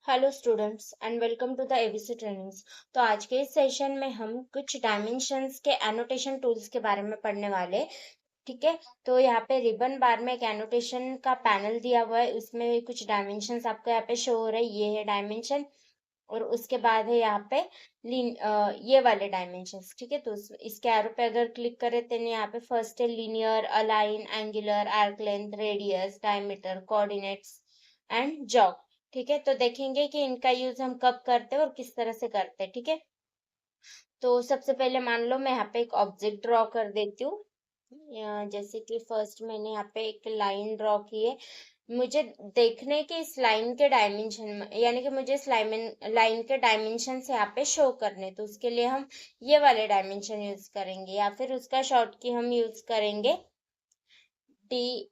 Hello students and welcome to the ABC trainings. तो आज के इस सेशन में हम कुछ डायमेंशंस के एनोटेशन टूल्स के बारे में पढ़ने वाले। ठीक है, तो यहाँ पे रिबन बार में एक एनोटेशन का पैनल दिया हुआ है, उसमें कुछ डायमेंशंस आपको यहाँ पे शो हो रहे हैं। ये है डायमेंशन और उसके बाद है यहाँ पे ये वाले डायमेंशंस। ठीक है, तो इसके एरो पे अगर क्लिक करें तो यहाँ पे फर्स्ट है linear, align, angular, arc length, radius, diameter, coordinates and jog. ठीक है, तो देखेंगे कि इनका यूज हम कब करते हैं और किस तरह से करते हैं। ठीक है, तो सबसे पहले मान लो मैं यहाँ पे एक ऑब्जेक्ट ड्रॉ कर देती हूँ। जैसे कि फर्स्ट मैंने यहाँ पे एक लाइन ड्रॉ की है। मुझे देखने के इस लाइन के डायमेंशन, यानी कि मुझे इस लाइन के डायमेंशन से यहाँ पे शो करने, तो उसके लिए हम ये वाले डायमेंशन यूज करेंगे या फिर उसका शॉर्ट की हम यूज करेंगे डी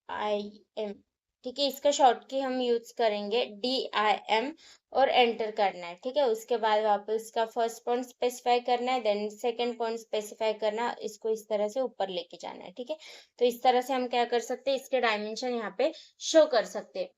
आई एम। ठीक है, इसका शॉर्ट की हम यूज करेंगे DIM और एंटर करना है। ठीक है, उसके बाद वापस इसका फर्स्ट पॉइंट स्पेसिफाई करना है, देन सेकंड पॉइंट स्पेसिफाई करना है, इसको इस तरह से ऊपर लेके जाना है। ठीक है, तो इस तरह से हम क्या कर सकते हैं, इसके डायमेंशन यहाँ पे शो कर सकते हैं।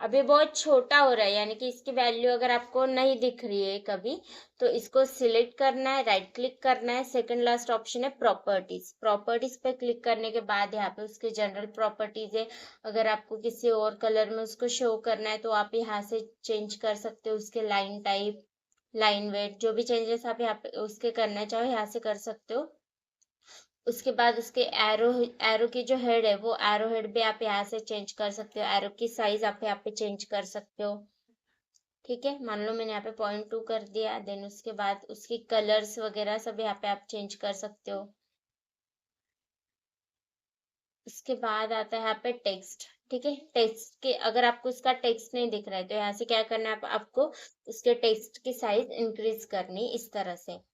अभी बहुत छोटा हो रहा है, यानी कि इसकी वैल्यू अगर आपको नहीं दिख रही है कभी, तो इसको सिलेक्ट करना है, राइट क्लिक करना है, सेकंड लास्ट ऑप्शन है प्रॉपर्टीज। प्रॉपर्टीज पे क्लिक करने के बाद यहाँ पे उसके जनरल प्रॉपर्टीज है। अगर आपको किसी और कलर में उसको शो करना है तो आप यहाँ से चेंज कर सकते हो, उसके लाइन टाइप, लाइन वेट, जो भी चेंजेस आप यहाँ पे उसके करना चाहो यहाँ से कर सकते हो। उसके बाद उसके एरो एरो की जो हेड है वो एरो हेड भी आप यहाँ से चेंज कर सकते हो। एरो की साइज आप यहाँ पे चेंज कर सकते हो। ठीक है, मान लो मैंने यहाँ पे 0.2 कर दिया, देन उसके बाद उसकी कलर्स वगैरह सब यहाँ पे आप चेंज कर सकते हो। उसके बाद आता है यहाँ पे टेक्स्ट। ठीक है, टेक्स्ट के अगर आपको इसका टेक्स्ट नहीं दिख रहा है तो यहाँ से क्या करना है, आपको उसके टेक्स्ट की साइज इंक्रीज करनी इस तरह से।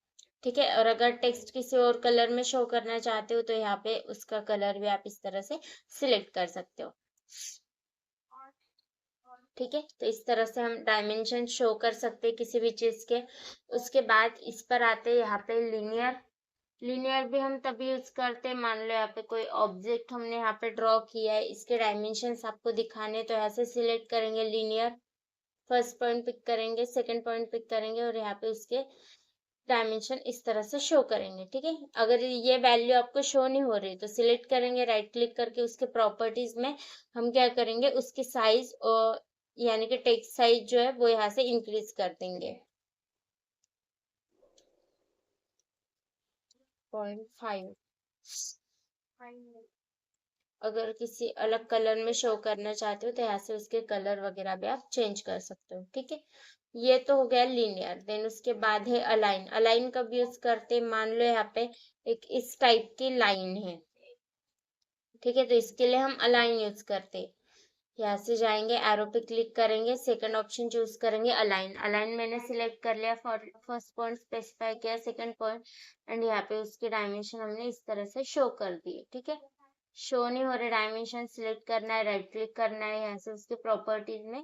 ठीक है, और अगर टेक्स्ट किसी और कलर में शो करना चाहते हो तो यहाँ पे उसका कलर भी आप इस तरह से सिलेक्ट कर सकते हो। ठीक है, तो इस तरह से हम डायमेंशन शो कर सकते हैं किसी भी चीज के। उसके बाद इस पर आते हैं यहाँ पे लीनियर। लीनियर भी हम तभी यूज करते हैं, मान लो यहाँ पे कोई ऑब्जेक्ट हमने यहाँ पे ड्रॉ किया है, इसके डायमेंशंस आपको दिखाने, तो यहाँ से सिलेक्ट करेंगे लीनियर, फर्स्ट पॉइंट पिक करेंगे, सेकंड पॉइंट पिक करेंगे और यहाँ पे उसके डायमेंशन इस तरह से शो करेंगे। ठीक है, अगर ये वैल्यू आपको शो नहीं हो रही तो सिलेक्ट करेंगे, राइट क्लिक करके उसके प्रॉपर्टीज में हम क्या करेंगे, उसकी साइज और यानी कि टेक्स्ट साइज जो है वो यहाँ से इंक्रीज कर देंगे 0.5। अगर किसी अलग कलर में शो करना चाहते हो तो यहाँ से उसके कलर वगैरह भी आप चेंज कर सकते हो। ठीक है, ये तो हो गया लीनियर। देन उसके बाद है अलाइन। अलाइन कब यूज करते हैं, मान लो यहाँ पे एक इस टाइप की लाइन है। ठीक है, तो इसके लिए हम अलाइन यूज करते हैं। यहाँ से जाएंगे, एरो पे क्लिक करेंगे, सेकंड ऑप्शन चूज करेंगे अलाइन। अलाइन मैंने सिलेक्ट कर लिया, फर्स्ट पॉइंट स्पेसिफाई किया, सेकंड पॉइंट, एंड यहाँ पे उसके डायमेंशन हमने इस तरह से शो कर दिए। ठीक है, शो नहीं हो रहे डायमेंशन, सिलेक्ट करना है, राइट क्लिक करना है, यहाँ से उसके प्रॉपर्टीज में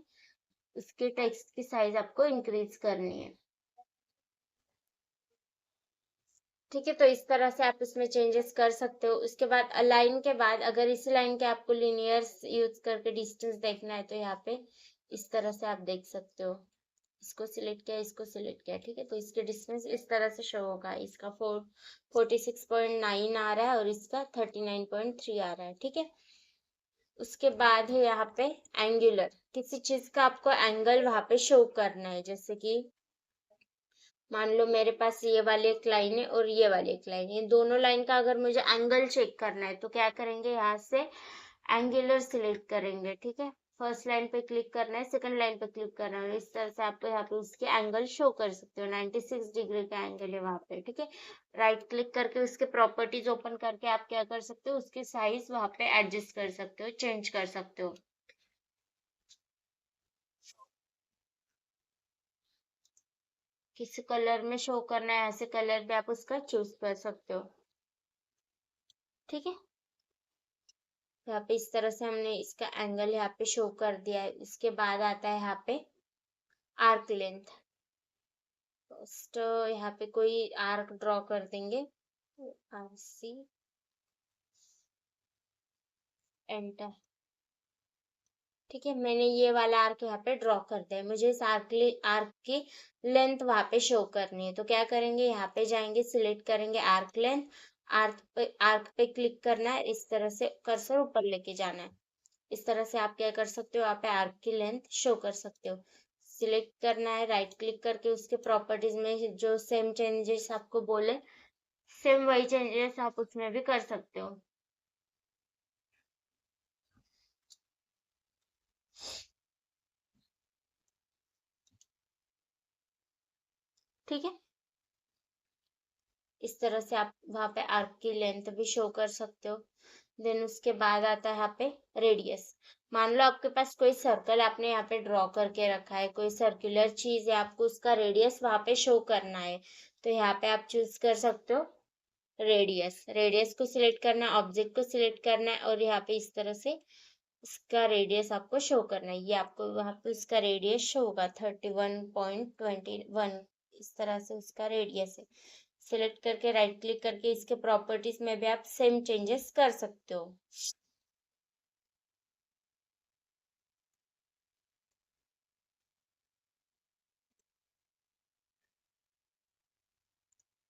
उसके टेक्स्ट की साइज आपको इंक्रीज करनी है। ठीक है, तो इस तरह से आप इसमें चेंजेस कर सकते हो। उसके बाद अलाइन के बाद अगर इसी लाइन के आपको लीनियर यूज करके डिस्टेंस देखना है तो यहाँ पे इस तरह से आप देख सकते हो, इसको सिलेक्ट किया, इसको सिलेक्ट किया। ठीक है, तो इसके डिस्टेंस इस तरह से शो होगा, इसका 46.9 आ रहा है और इसका 39.3 आ रहा है। ठीक है, उसके बाद है यहाँ पे एंगुलर। किसी चीज का आपको एंगल वहां पे शो करना है, जैसे कि मान लो मेरे पास ये वाली एक लाइन है और ये वाली एक लाइन है, दोनों लाइन का अगर मुझे एंगल चेक करना है तो क्या करेंगे, यहाँ से एंगुलर सिलेक्ट करेंगे। ठीक है, फर्स्ट लाइन पे क्लिक करना है, सेकंड लाइन पे क्लिक करना है और इस तरह से आप यहाँ पे उसके एंगल शो कर सकते हो। 96 डिग्री का एंगल है वहां पे। ठीक है, राइट क्लिक करके उसके प्रॉपर्टीज ओपन करके आप क्या कर सकते हो, उसकी साइज वहां पे एडजस्ट कर सकते हो, चेंज कर सकते हो। किसी कलर में शो करना है, ऐसे कलर भी आप उसका चूज कर सकते हो। ठीक है, यहाँ पे इस तरह से हमने इसका एंगल यहाँ पे शो कर दिया है। इसके बाद आता है यहाँ पे आर्क लेंथ। फर्स्ट यहाँ पे कोई आर्क ड्रॉ कर देंगे, RC, एंटर। ठीक है, मैंने ये वाला आर्क यहाँ पे ड्रॉ कर दिया है। मुझे इस आर्क की लेंथ वहां पे शो करनी है, तो क्या करेंगे, यहाँ पे जाएंगे, सिलेक्ट करेंगे आर्क लेंथ, आर्क पे क्लिक करना है, इस तरह से कर्सर ऊपर लेके जाना है। इस तरह से आप क्या कर सकते हो, यहाँ पे आर्क की लेंथ शो कर सकते हो। सिलेक्ट करना है, राइट क्लिक करके उसके प्रॉपर्टीज में जो सेम चेंजेस आपको बोले, सेम वही चेंजेस आप उसमें भी कर सकते हो। ठीक है, इस तरह से आप वहां पे आर्क की लेंथ भी शो कर सकते हो। देन उसके बाद आता है यहाँ पे रेडियस। मान लो आपके पास कोई सर्कल आपने यहाँ पे ड्रॉ करके रखा है, कोई सर्कुलर चीज है, आपको उसका रेडियस वहां पे शो करना है, तो यहाँ पे आप चूज कर सकते हो रेडियस। रेडियस को सिलेक्ट करना है, ऑब्जेक्ट को सिलेक्ट करना है, और यहाँ पे इस तरह से इसका रेडियस आपको शो करना है। ये आपको वहां पे उसका रेडियस शो होगा 31.21, इस तरह से उसका रेडियस है। सिलेक्ट करके राइट क्लिक करके इसके प्रॉपर्टीज में भी आप सेम चेंजेस कर सकते हो।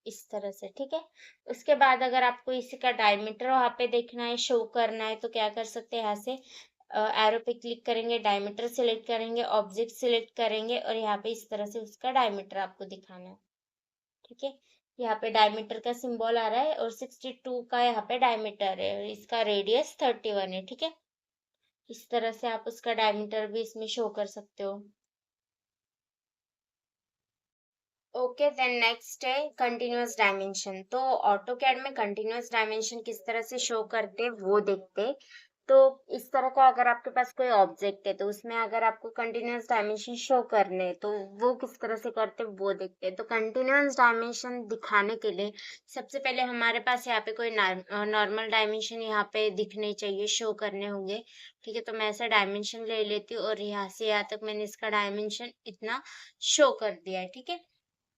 इस तरह से, ठीक है। उसके बाद अगर आपको इसी का डायमीटर वहां पे देखना है, शो करना है, तो क्या कर सकते हैं, यहाँ से एरो पे क्लिक करेंगे, डायमीटर सिलेक्ट करेंगे, ऑब्जेक्ट सिलेक्ट करेंगे, और यहाँ पे इस तरह से उसका डायमीटर आपको दिखाना है। ठीक है, यहाँ पे डायमीटर का सिंबल आ रहा है, और 62 का यहाँ पे डायमीटर है, और इसका रेडियस 31 है। ठीक है, इस तरह से आप उसका डायमीटर भी इसमें शो कर सकते हो। ओके, देन नेक्स्ट है कंटिन्यूअस डायमेंशन। तो ऑटोकैड में कंटिन्यूअस डायमेंशन किस तरह से शो करते हैं वो देखते हैं। तो इस तरह का अगर आपके पास कोई ऑब्जेक्ट है, तो उसमें अगर आपको कंटिन्यूअस डायमेंशन शो करने हैं, तो वो किस तरह से करते हैं वो देखते हैं। तो कंटिन्यूअस डायमेंशन दिखाने के लिए सबसे पहले हमारे पास यहाँ पे कोई नॉर्मल डायमेंशन यहाँ पे दिखने चाहिए, शो करने होंगे। ठीक है, तो मैं ऐसा डायमेंशन ले लेती हूँ, और यहाँ से यहाँ तक मैंने इसका डायमेंशन इतना शो कर दिया है। ठीक है,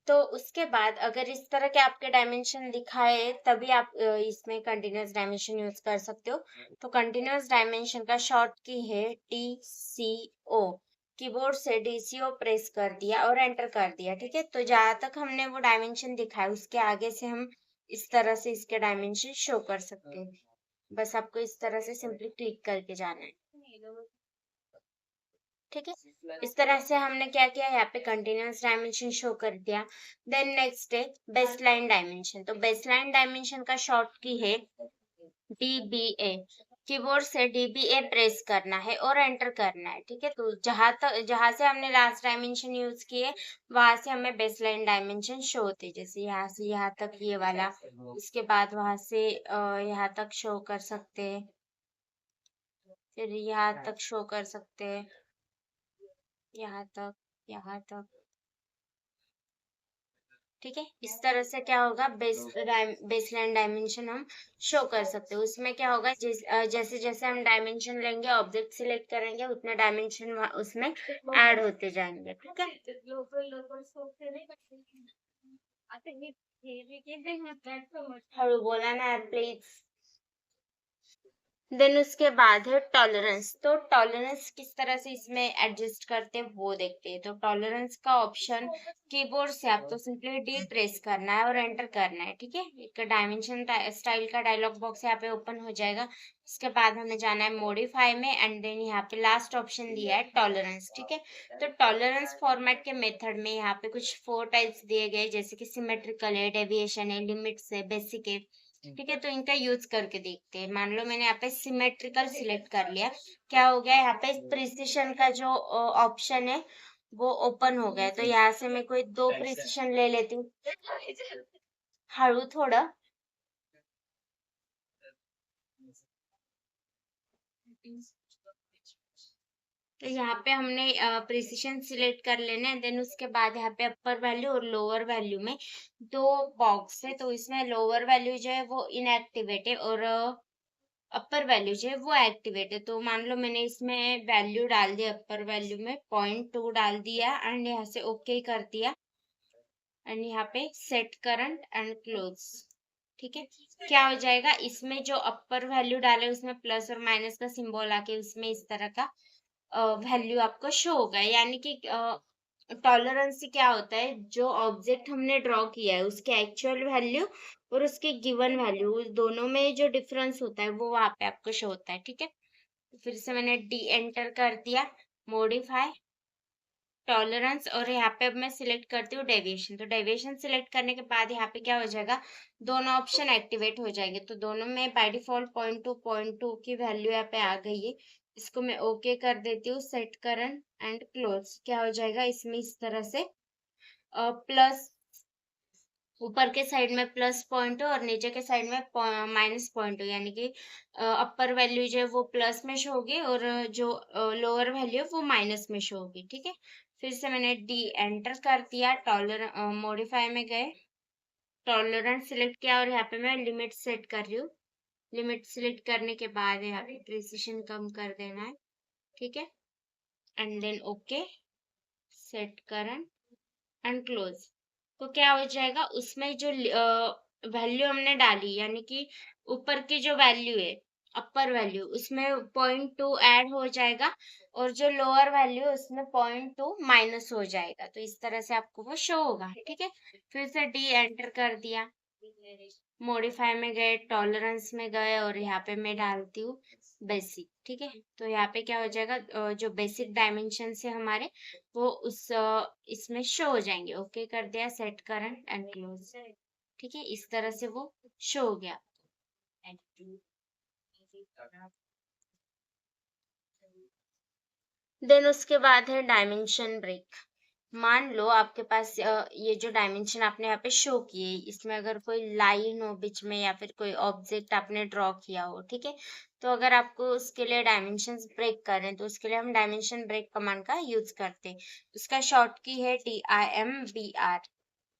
तो उसके बाद अगर इस तरह के आपके डायमेंशन दिखाए, तभी आप इसमें कंटिन्यूअस डायमेंशन यूज कर सकते हो। तो कंटिन्यूअस डायमेंशन का शॉर्ट की है DCO। कीबोर्ड से DCO प्रेस कर दिया और एंटर कर दिया। ठीक है, तो जहां तक हमने वो डायमेंशन दिखाया, उसके आगे से हम इस तरह से इसके डायमेंशन शो कर सकते हैं। बस आपको इस तरह से सिंपली क्लिक करके जाना है। ठीक है, इस तरह से हमने क्या किया, यहाँ पे कंटिन्यूअस डायमेंशन शो कर दिया। देन नेक्स्ट है बेसलाइन डायमेंशन। तो बेसलाइन डायमेंशन का शॉर्ट की है DBA। कीबोर्ड से DBA प्रेस करना है और एंटर करना है। ठीक है, तो जहां से हमने लास्ट डायमेंशन यूज किए, वहां से हमें बेसलाइन डायमेंशन शो होते, जैसे यहाँ से यहाँ तक ये वाला। इसके बाद वहां से यहाँ तक शो कर सकते हैं, फिर यहाँ तक शो कर सकते हैं, यहाँ तक, यहाँ तक। ठीक है, इस तरह से क्या होगा, बेसलाइन डायमेंशन हम शो कर सकते हैं। उसमें क्या होगा, जैसे जैसे हम डायमेंशन लेंगे, ऑब्जेक्ट सिलेक्ट करेंगे, उतने डायमेंशन उसमें ऐड होते जाएंगे। ठीक है, हळू बोला ना यार प्लीज। देन उसके बाद है टॉलरेंस। तो टॉलरेंस किस तरह से इसमें एडजस्ट करते हैं वो देखते हैं। तो टॉलरेंस का ऑप्शन कीबोर्ड से आपको सिंपली डी प्रेस करना है और एंटर करना है। ठीक है, एक डायमेंशन स्टाइल का डायलॉग बॉक्स यहाँ पे ओपन हो जाएगा। उसके बाद हमें जाना है मॉडिफाई में, एंड देन यहाँ पे लास्ट ऑप्शन दिया है टॉलरेंस। ठीक है, तो टॉलरेंस फॉर्मेट के मेथड में यहाँ पे कुछ 4 टाइप्स दिए गए, जैसे कि सिमेट्रिकल है, डेविएशन है, लिमिट्स है, बेसिक है। ठीक है, तो इनका यूज करके देखते हैं। मान लो मैंने यहाँ पे सिमेट्रिकल सिलेक्ट कर लिया, क्या हो गया, यहाँ पे प्रिसिशन का जो ऑप्शन है वो ओपन हो गया। तो यहाँ से मैं कोई 2 प्रिसिशन ले लेती हूँ। हळू थोड़ा। तो यहाँ पे हमने प्रिसिशन सिलेक्ट कर लेना है। देन उसके बाद यहाँ पे अपर वैल्यू और लोअर वैल्यू में 2 बॉक्स है, तो इसमें लोअर वैल्यू जो है वो इनएक्टिवेट है, और अपर वैल्यू जो है वो एक्टिवेट है। तो मान लो मैंने इसमें वैल्यू डाल दिया, अपर वैल्यू में 0.2 डाल दिया, एंड यहाँ से ओके कर दिया, एंड यहाँ पे सेट करंट एंड क्लोज। ठीक है, क्या हो जाएगा, इसमें जो अपर वैल्यू डाले उसमें प्लस और माइनस का सिंबल आके उसमें इस तरह का वैल्यू आपको शो होगा। यानी कि टॉलरेंस से क्या होता है, जो ऑब्जेक्ट हमने ड्रॉ किया है उसके एक्चुअल वैल्यू और उसके गिवन वैल्यू, उस दोनों में जो डिफरेंस होता है वो वहां पे आपको शो होता है। ठीक है, फिर से मैंने डी एंटर कर दिया, मॉडिफाई टॉलरेंस, और यहाँ पे अब मैं सिलेक्ट करती हूँ डेविएशन। तो डेविएशन सिलेक्ट करने के बाद यहाँ पे क्या हो जाएगा, दोनों ऑप्शन एक्टिवेट हो जाएंगे। तो दोनों में बाय डिफॉल्ट 0.2 की वैल्यू यहाँ पे आ गई है। इसको मैं ओके कर देती हूँ, सेट करंट एंड क्लोज। क्या हो जाएगा इसमें, इस तरह से प्लस, ऊपर के साइड में प्लस पॉइंट हो और नीचे के साइड में माइनस पॉइंट हो, यानी कि अपर वैल्यू जो है वो प्लस में शो होगी और जो लोअर वैल्यू है वो माइनस में शो होगी। ठीक है, फिर से मैंने डी एंटर कर दिया, मॉडिफाई में गए, टॉलरेंस सिलेक्ट किया और यहाँ पे मैं लिमिट सेट कर रही हूँ। लिमिट सिलेक्ट करने के बाद यहाँ पे प्रिसिशन कम कर देना है। ठीक है, and then okay, set current and close. तो क्या हो जाएगा, उसमें जो वैल्यू हमने डाली, यानी कि ऊपर की जो वैल्यू है अपर वैल्यू, उसमें 0.2 ऐड हो जाएगा और जो लोअर वैल्यू है उसमें 0.2 माइनस हो जाएगा। तो इस तरह से आपको वो शो होगा। ठीक है, फिर से डी एंटर कर दिया, मॉडिफाई में गए, टॉलरेंस में गए और यहाँ पे मैं डालती हूँ बेसिक। ठीक है, तो यहाँ पे क्या हो जाएगा, जो बेसिक डायमेंशन है हमारे वो उस इसमें शो हो जाएंगे। ओके कर दिया, सेट करंट एंड क्लोज। ठीक है, इस तरह से वो शो हो गया। देन उसके बाद है डायमेंशन ब्रेक। मान लो आपके पास ये जो डायमेंशन आपने यहाँ पे शो किए, इसमें अगर कोई लाइन हो बीच में या फिर कोई ऑब्जेक्ट आपने ड्रॉ किया हो, ठीक है, तो अगर आपको उसके लिए डायमेंशंस ब्रेक करें तो उसके लिए हम डायमेंशन ब्रेक कमांड का यूज करते हैं। उसका शॉर्ट की है DIMBR।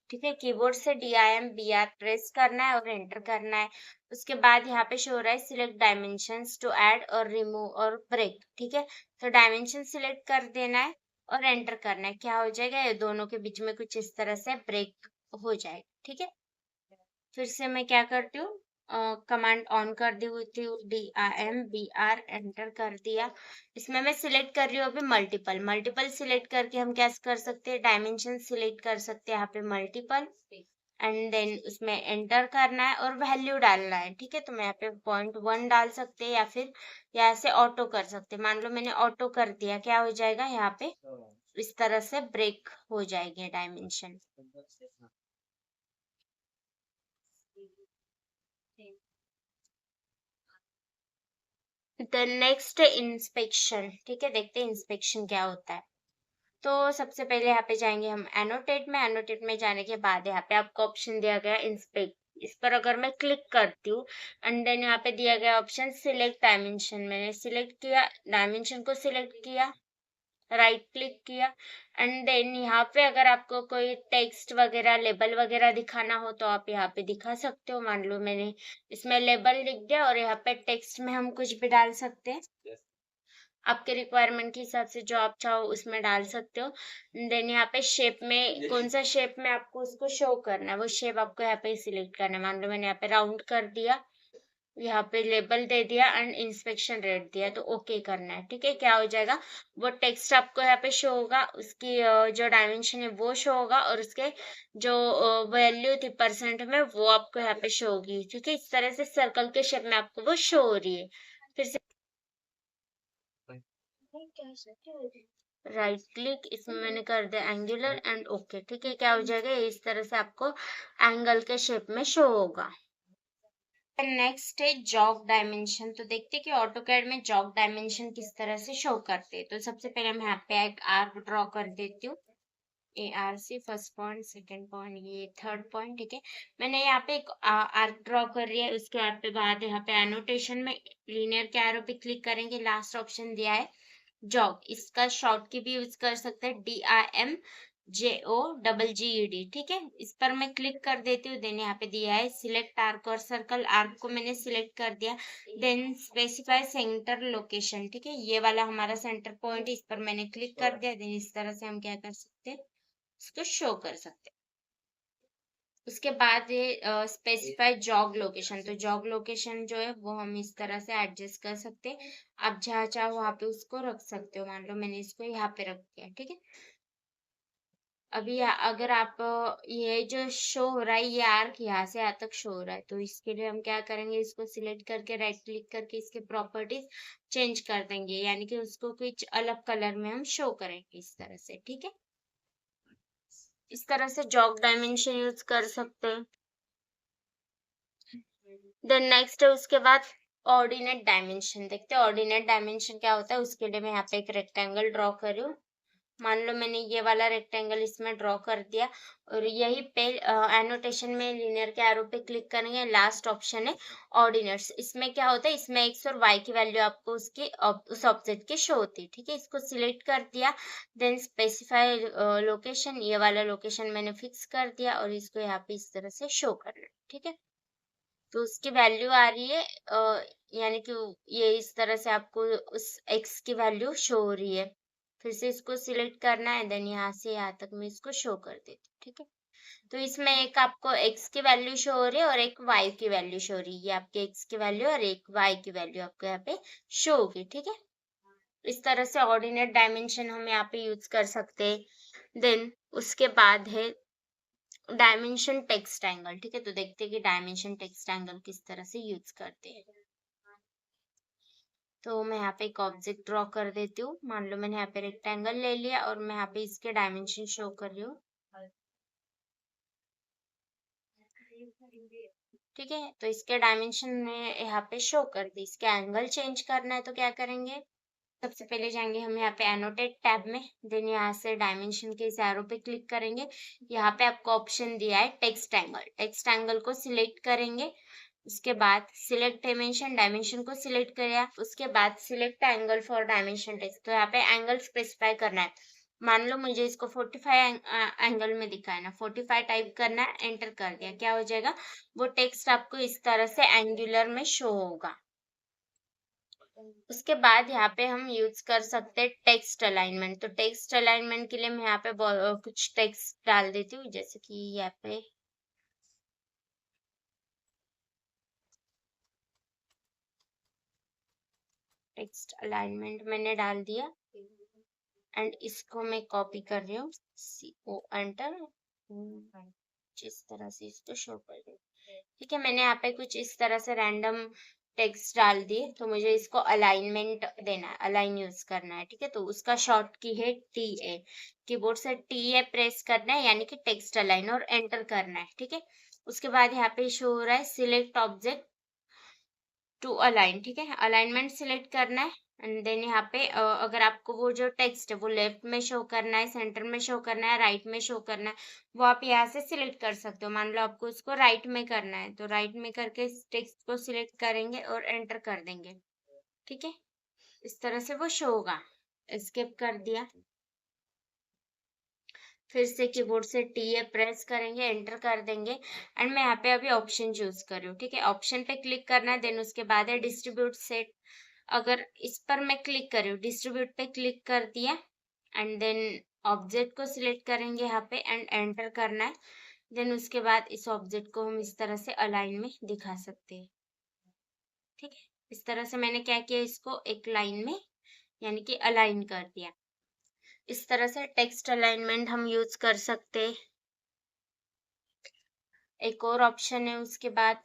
ठीक है, कीबोर्ड से DIMBR प्रेस करना है और एंटर करना है। उसके बाद यहाँ पे शो हो रहा है सिलेक्ट डायमेंशंस टू ऐड और रिमूव और ब्रेक। ठीक है, तो डायमेंशन सिलेक्ट कर देना है और एंटर करना है। क्या हो जाएगा, ये दोनों के बीच में कुछ इस तरह से ब्रेक हो जाएगा। ठीक है, फिर से मैं क्या करती हूँ, कमांड ऑन कर दी हुई थी, DIMBR एंटर कर दिया। इसमें मैं सिलेक्ट कर रही हूँ अभी मल्टीपल। मल्टीपल सिलेक्ट करके हम क्या कर सकते हैं, डायमेंशन सिलेक्ट कर सकते हैं यहाँ पे मल्टीपल, एंड देन उसमें एंटर करना है और वैल्यू डालना है। ठीक है, तो मैं यहाँ पे 0.1 डाल सकते हैं या फिर यहाँ से ऑटो कर सकते हैं। मान लो मैंने ऑटो कर दिया, क्या हो जाएगा यहाँ पे इस तरह से ब्रेक हो जाएंगे डायमेंशन। Then next inspection. ठीक है, देखते हैं इंस्पेक्शन क्या होता है। तो सबसे पहले यहाँ पे जाएंगे हम एनोटेट में। एनोटेट में जाने के बाद यहाँ पे आपको ऑप्शन दिया गया इंस्पेक्ट, इस पर अगर मैं क्लिक करती हूँ एंड देन यहाँ पे दिया गया ऑप्शन सिलेक्ट डायमेंशन। मैंने सिलेक्ट किया, डायमेंशन को सिलेक्ट किया, राइट क्लिक किया, एंड देन यहाँ पे अगर आपको कोई टेक्स्ट वगैरह लेबल वगैरह दिखाना हो तो आप यहाँ पे दिखा सकते हो। मान लो मैंने इसमें लेबल लिख दिया और यहाँ पे टेक्स्ट में हम कुछ भी डाल सकते हैं, आपके रिक्वायरमेंट के हिसाब से जो आप चाहो उसमें डाल सकते हो। देन यहाँ पे शेप में कौन सा शेप में आपको उसको शो करना है, वो शेप आपको यहाँ पे सिलेक्ट करना है। मान लो मैंने यहाँ पे राउंड कर दिया, यहाँ पे लेबल दे दिया एंड इंस्पेक्शन रेट दिया, तो ओके करना है। ठीक है, क्या हो जाएगा, वो टेक्स्ट आपको यहाँ पे शो होगा, उसकी जो डायमेंशन है वो शो होगा और उसके जो वैल्यू थी परसेंट में वो आपको यहाँ पे शो होगी। ठीक है, इस तरह से सर्कल के शेप में आपको वो शो हो रही है। फिर से राइट क्लिक, इसमें मैंने कर दिया एंगुलर एंड ओके। ठीक है, क्या हो जाएगा, इस तरह से आपको एंगल के शेप में शो होगा। नेक्स्ट है जॉग डायमेंशन। तो देखते हैं कि ऑटोकैड में जॉग डायमेंशन किस तरह से शो करते हैं। तो सबसे पहले मैं यहाँ पे एक आर्क ड्रॉ कर देती हूँ, ARC, first point, second point, ये थर्ड पॉइंट। ठीक है, मैंने यहाँ पे एक आर्क ड्रॉ कर रही है। उसके बाद यहाँ पे एनोटेशन में लीनियर के एरो पे क्लिक करेंगे, लास्ट ऑप्शन दिया है जॉग। इसका शॉर्ट की भी यूज कर सकते हैं, DIMJOGGED। ठीक है, इस पर मैं क्लिक कर देती हूँ। देन यहाँ पे दिया है सिलेक्ट आर्क और सर्कल। आर्क को मैंने सिलेक्ट कर दिया, देन स्पेसिफाई सेंटर लोकेशन। ठीक है, ये वाला हमारा सेंटर पॉइंट, इस पर मैंने क्लिक कर दिया। देन इस तरह से हम क्या कर सकते हैं, इसको शो कर सकते हैं। उसके बाद ये स्पेसिफाई जॉग लोकेशन, तो जॉग लोकेशन जो है वो हम इस तरह से एडजस्ट कर सकते हैं। आप जहाँ चाहो वहां पे उसको रख सकते हो। मान लो मैंने इसको यहाँ पे रख दिया, ठीक है। अभी अगर आप ये जो शो हो रहा है, ये आर्क यहाँ से यहाँ तक शो हो रहा है, तो इसके लिए हम क्या करेंगे, इसको सिलेक्ट करके राइट क्लिक करके इसके प्रॉपर्टीज चेंज कर देंगे, यानी कि उसको कुछ अलग कलर में हम शो करेंगे इस तरह से, ठीक है। इस तरह से जॉग डायमेंशन यूज कर सकते हैं। देन नेक्स्ट है उसके बाद ऑर्डिनेट डायमेंशन। देखते हैं ऑर्डिनेट डायमेंशन क्या होता है। उसके लिए मैं यहाँ पे एक रेक्टेंगल ड्रॉ कर रही हूँ। मान लो मैंने ये वाला रेक्टेंगल इसमें ड्रॉ कर दिया, और यही पे एनोटेशन में लिनियर के एरो पे क्लिक करेंगे। लास्ट ऑप्शन है ऑर्डिनेट्स। इसमें क्या होता है, इसमें एक्स और वाई की वैल्यू आपको उसकी उस ऑब्जेक्ट की शो होती है, ठीक है। इसको सिलेक्ट कर दिया, देन स्पेसिफाई लोकेशन, ये वाला लोकेशन मैंने फिक्स कर दिया और इसको यहाँ पे इस तरह से शो करना है, ठीक है। तो उसकी वैल्यू आ रही है, यानी कि ये इस तरह से आपको उस x की वैल्यू शो हो रही है। फिर से इसको सिलेक्ट करना है, देन यहाँ से यहाँ तक मैं इसको शो कर देती हूँ, ठीक है। तो इसमें एक आपको x की वैल्यू शो हो रही है और एक y की वैल्यू शो हो रही है। ये आपके x की वैल्यू और एक y की वैल्यू आपको यहाँ पे शो होगी, ठीक है। इस तरह से ऑर्डिनेट डायमेंशन हम यहाँ पे यूज कर सकते हैं। देन उसके बाद है डायमेंशन टेक्स्ट एंगल, ठीक है। तो देखते हैं कि डायमेंशन टेक्स्ट एंगल किस तरह से यूज करते हैं। तो मैं यहाँ पे एक ऑब्जेक्ट ड्रॉ कर देती हूँ। मान लो मैंने यहाँ पे रेक्टेंगल ले लिया और मैं यहाँ पे इसके डायमेंशन शो कर रही हूँ, ठीक है। तो इसके डायमेंशन में यहाँ पे शो कर दी। इसके एंगल चेंज करना है तो क्या करेंगे, सबसे पहले जाएंगे हम यहाँ पे एनोटेट टैब में, देन यहाँ से डायमेंशन के इस एरो पे क्लिक करेंगे। यहाँ पे आपको ऑप्शन दिया है टेक्स्ट एंगल। टेक्स्ट एंगल को सिलेक्ट करेंगे। उसके बाद सिलेक्ट डायमेंशन, डायमेंशन को सिलेक्ट किया। उसके बाद select angle for dimension text, तो यहाँ पे एंगल स्पेसिफाई करना है। मान लो मुझे इसको 45 एंगल में दिखा है ना, 45 टाइप करना है, एंटर कर दिया। क्या हो जाएगा, वो टेक्स्ट आपको इस तरह से एंगुलर में शो होगा। उसके बाद यहाँ पे हम यूज कर सकते हैं टेक्स्ट अलाइनमेंट। तो टेक्स्ट अलाइनमेंट के लिए मैं यहाँ पे कुछ टेक्स्ट डाल देती हूँ, जैसे कि यहाँ पे टेक्स्ट अलाइनमेंट मैंने डाल दिया एंड इसको मैं कॉपी कर रही हूँ, CO एंटर, जिस तरह से इसको शो कर रही हूँ, ठीक है। मैंने यहाँ पे कुछ इस तरह से रैंडम टेक्स्ट डाल दिए। तो मुझे इसको अलाइनमेंट देना है, अलाइन यूज करना है, ठीक है। तो उसका शॉर्ट की है TA। कीबोर्ड से TA प्रेस करना है, यानी कि टेक्स्ट अलाइन, और एंटर करना है, ठीक है। उसके बाद यहाँ पे शो हो रहा है सिलेक्ट ऑब्जेक्ट टू अलाइन, ठीक है। अलाइनमेंट सिलेक्ट करना है एंड देन यहाँ पे अगर आपको वो जो टेक्स्ट है वो लेफ्ट में शो करना है, सेंटर में शो करना है, राइट में शो करना है, वो आप यहाँ से सिलेक्ट कर सकते हो। मान लो आपको उसको राइट में करना है, तो राइट में करके इस टेक्स्ट को सिलेक्ट करेंगे और एंटर कर देंगे, ठीक है। इस तरह से वो शो होगा। स्किप कर दिया, फिर से कीबोर्ड से TA प्रेस करेंगे, एंटर कर देंगे एंड मैं यहाँ पे अभी ऑप्शन चूज कर रही हूँ, ठीक है। ऑप्शन पे क्लिक करना है, देन उसके बाद है डिस्ट्रीब्यूट सेट। अगर इस पर मैं क्लिक कर रही हूँ, डिस्ट्रीब्यूट पे क्लिक कर दिया एंड देन ऑब्जेक्ट को सिलेक्ट करेंगे यहाँ पे एंड एंटर करना है। देन उसके बाद इस ऑब्जेक्ट को हम इस तरह से अलाइन में दिखा सकते हैं, ठीक है। इस तरह से मैंने क्या किया, इसको एक लाइन में यानी कि अलाइन कर दिया। इस तरह से टेक्स्ट अलाइनमेंट हम यूज कर सकते हैं। एक और ऑप्शन है, उसके बाद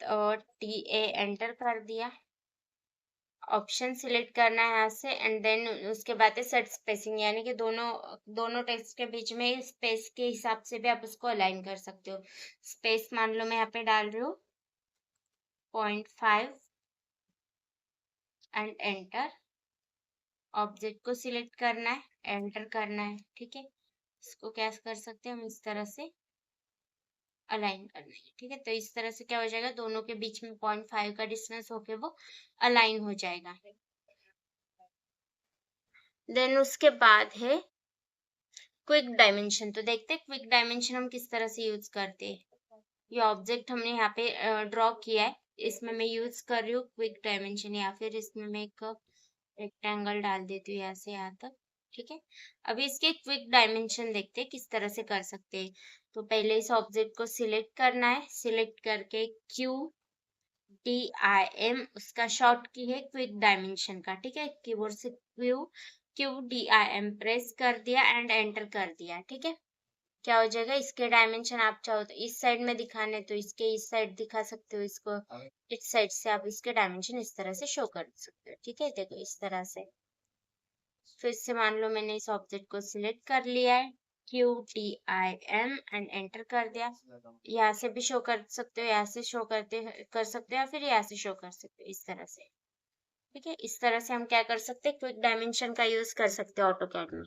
TA एंटर कर दिया, ऑप्शन सिलेक्ट करना है यहाँ से एंड देन उसके बाद है सेट स्पेसिंग, यानी कि दोनों टेक्स्ट के बीच में स्पेस के हिसाब से भी आप उसको अलाइन कर सकते हो। स्पेस मान लो मैं यहाँ पे डाल रही हूँ 0.5 एंड एंटर। ऑब्जेक्ट को सिलेक्ट करना है, एंटर करना है, ठीक है। इसको क्या कर सकते हैं हम, इस तरह से अलाइन करना है, ठीक है। तो इस तरह से क्या हो जाएगा, दोनों के बीच में 0.5 का डिस्टेंस होके वो अलाइन हो जाएगा। देन उसके बाद है क्विक डायमेंशन। तो देखते हैं क्विक डायमेंशन हम किस तरह से यूज करते हैं। ये ऑब्जेक्ट हमने यहाँ पे ड्रॉ किया है, इसमें मैं यूज कर रही हूँ क्विक डायमेंशन, या फिर इसमें मैं एक रेक्टेंगल डाल देती हूँ यहाँ से यहाँ तक, ठीक है। अभी इसके क्विक डायमेंशन देखते हैं किस तरह से कर सकते हैं। तो पहले इस ऑब्जेक्ट को सिलेक्ट करना है, सिलेक्ट करके QDIM उसका शॉर्ट की है क्विक डायमेंशन का, ठीक है। कीबोर्ड से QDIM प्रेस कर दिया एंड एंटर कर दिया, ठीक है। क्या हो जाएगा, इसके डायमेंशन आप चाहो तो इस साइड में दिखाने तो इसके इस साइड दिखा सकते हो, इसको इस साइड से आप इसके डायमेंशन इस तरह से शो कर सकते हो, ठीक है। देखो इस तरह से। फिर से मान लो मैंने इस ऑब्जेक्ट को सिलेक्ट कर लिया है, QDIM एंड एंटर कर दिया। यहाँ से भी शो कर सकते हो, यहाँ से शो कर सकते हो, या फिर यहाँ से शो कर सकते हो, इस तरह से, ठीक है। इस तरह से हम क्या कर सकते हैं, क्विक डायमेंशन का यूज कर सकते हैं ऑटोकैड में।